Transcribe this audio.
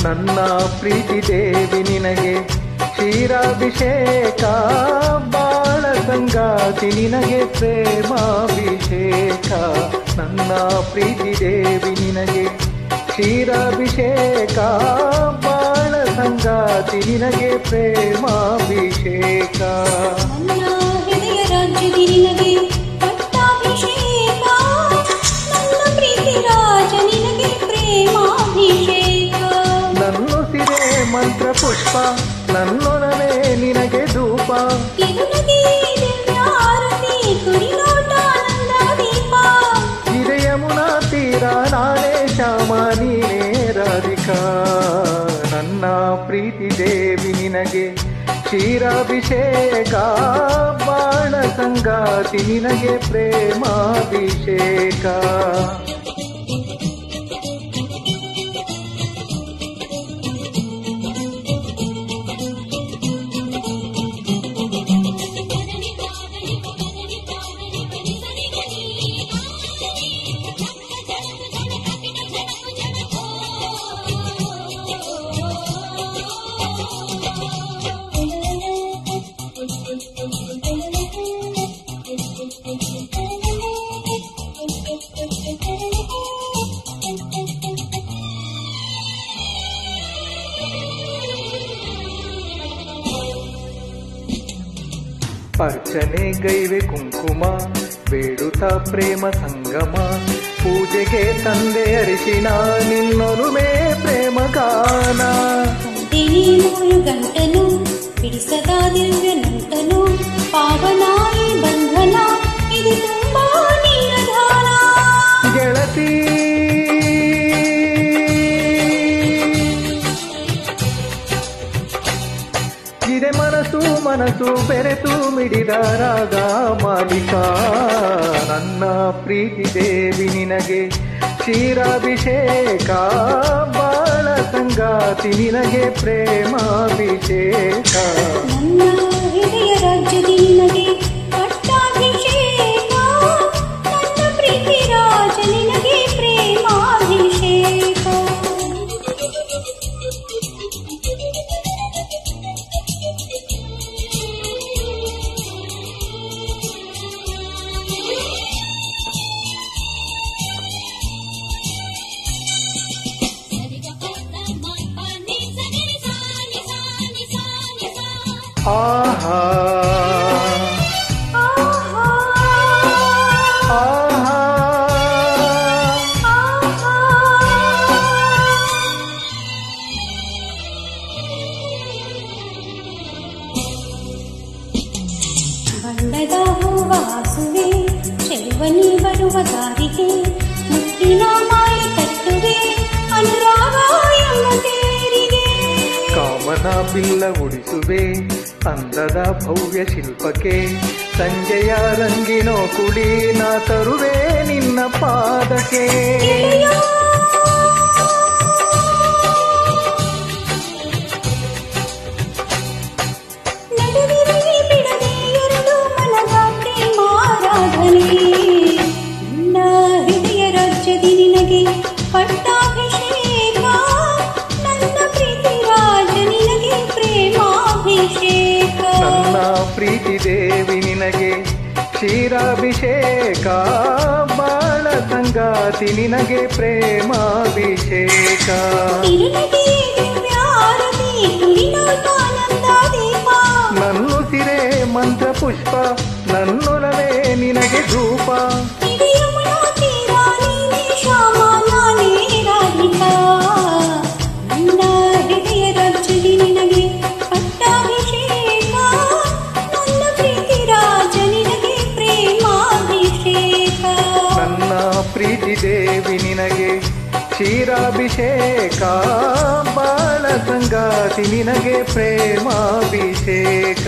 ನನ್ನ ಪ್ರೀತಿ ದೇವಿ ನಿನಗೆ ಕ್ಷೀರಾಭಿಷೇಕ, ಬಾಳ ಸಂಗಾತಿ ನಿನಗೆ ಪ್ರೇಮಾಭಿಷೇಕ. ನನ್ನ ಪ್ರೀತಿ ದೇವಿ ನಿನಗೆ ಕ್ಷೀರಾಭಿಷೇಕ, ಬಾಳ ಸಂಗಾತಿ ನಿನಗೆ ಪ್ರೇಮಾಭಿಷೇಕ. ನನ್ನ ಹೃದಯ ರಾಜ್ಯದಿ ನಿನಗೆ ಪಟ್ಟಾಭಿಷೇಕ, ನನ್ನ ಪ್ರೀತಿ ರಾಜ ನಿನಗೆ ಪ್ರೇಮಾಭಿಷೇಕ. ನನ್ನುಸಿರೇ ಮಂತ್ರ ಪುಷ್ಪ, ನನ್ನೊಲವೇ ನಿನಗೆ ಧೂಪ. ತಿರುನದಿ ದಿವ್ಯಾರತಿ ಕುಡಿನೋಟ ಆನಂದ ದೀಪ. ಇದೆ ಯಮುನಾ ತೀರ ನಾನೇ ಶ್ಯಾಮ ನೀನೇ ರಾಧಿಕಾ. ನನ್ನ ಪ್ರೀತಿ ದೇವಿ ನಿನಗೆ ಕ್ಷೀರಾಭಿಷೇಕ, ಬಾಣ ಸಂಗಾತಿ ನಿನಗೆ ಪ್ರೇಮಾಭಿಷೇಕ. ಅರ್ಚನೆ ಗೈವೆ ಕುಂಕುಮ ಬೇಡುತ್ತ ಪ್ರೇಮ ಸಂಗಮ, ಪೂಜೆಗೆ ತಂದೆ ಅರಿಶಿನ ನಿನ್ನೊಲುಮೆ ಪ್ರೇಮ ಗಾನ. ಮೂರು ಗಂಟನು ಬಿಡಿಸದ ದಿವ್ಯ ನಂಟನು, ಪಾವನಾಯಿ ಬಂಧನ ಇದು ತುಂಬಾ ನಿರಧಾನ. ಗೆಳತಿ ಇದೆ ಮನಸ್ಸು ಮನಸ್ಸು ಬೆರೆತು ಮಿಡಿದ ರಾಗ ಮಾಲಿಕ. ನನ್ನ ಪ್ರೀತಿ ದೇವಿ ನಿನಗೆ ಕ್ಷೀರಾಭಿಷೇಕ, ಬಾಳ ಸಂಗಾತಿ ನಿನಗೆ ಪ್ರೇಮಾಭಿಷೇಕ. ನನ್ನ ಹೃದಯ ರಾಜ್ಯದಿ ನಿನಗೆ ಪಟ್ಟಾಭಿಷೇಕ, ನನ್ನ ಪ್ರೀತಿ ರಾಜ ನಿನಗೆ ಪ್ರೇಮಾಭಿಷೇಕ. ಆಹಾ ಆಹಾ ಆಹಾ ಆಹಾ. ಬಣ್ಣದ ಹೂವಾಸುವೆ ಚೆಲುವನಿ ಬರುವ ದಾರಿಗೆ, ಮುತ್ತಿನ ಮಾಲೆ ಕಟ್ಟುವೆ ಅನುರಾಗ ಎಂಬ ತೇರಿಗೆ. ಕಾಮನ ಬಿಲ್ಲ ಉಡಿಸುವೆ ಅಂದದ ಭವ್ಯ ಶಿಲ್ಪಕ್ಕೆ, ಸಂಜೆಯ ರಂಗಿನೋ ಕುಡಿ ನಾ ತರುವೆ ನಿನ್ನ ಪಾದಕ್ಕೆ. ನಡುವಿರಲಿ ಬಿಡದೆ ಎರಡು ಮನದ ಪ್ರೇಮಾರಾಧನೆ, ನನ್ನ ಹೃದಯ ರಾಜ್ಯದಿ ನಿನಗೆ ಪಟ್ಟಾಭಿಷೇಕ, ನನ್ನ ಪ್ರೀತಿ ರಾಜ ನಿನಗೆ ಪ್ರೇಮಾಭಿಷೇಕ. ನನ್ನ ಪ್ರೀತಿ ದೇವಿ ನಿನಗೆ ಕ್ಷೀರಾಭಿಷೇಕ, ಬಾಳ ಸಂಗಾತಿ ನಿನಗೆ ಪ್ರೇಮಾಭಿಷೇಕ. ತಿರುನದಿ ದಿವ್ಯಾರತಿ ಕುಡಿನೋಟ ಆನಂದ ದೀಪ. ನನ್ನುಸಿರೇ ಮಂತ್ರ ಪುಷ್ಪ, ನನ್ನೊಲವೇ ನಿನಗೆ ಧೂಪ. ಇದೆ ಯಮುನಾ ತೀರ ನೀನೇ ಶ್ಯಾಮ ನಾನೇ ರಾಧಿಕಾ. ನನ್ನ ಹೃದಯ ರಾಜ್ಯದಿ ನಿನಗೆ ಪಟ್ಟಾಭಿಷೇಕ, ನನ್ನ ಪ್ರೀತಿ ರಾಜ ನಿನಗೆ ಪ್ರೇಮಾಭಿಷೇಕ. ನನ್ನ ಪ್ರೀತಿ ದೇವಿ ನಿನಗೆ ಕ್ಷೀರಾಭಿಷೇಕ, ಬಾಳ ಸಂಗಾತಿ ನಿನಗೆ ಪ್ರೇಮಾಭಿಷೇಕ.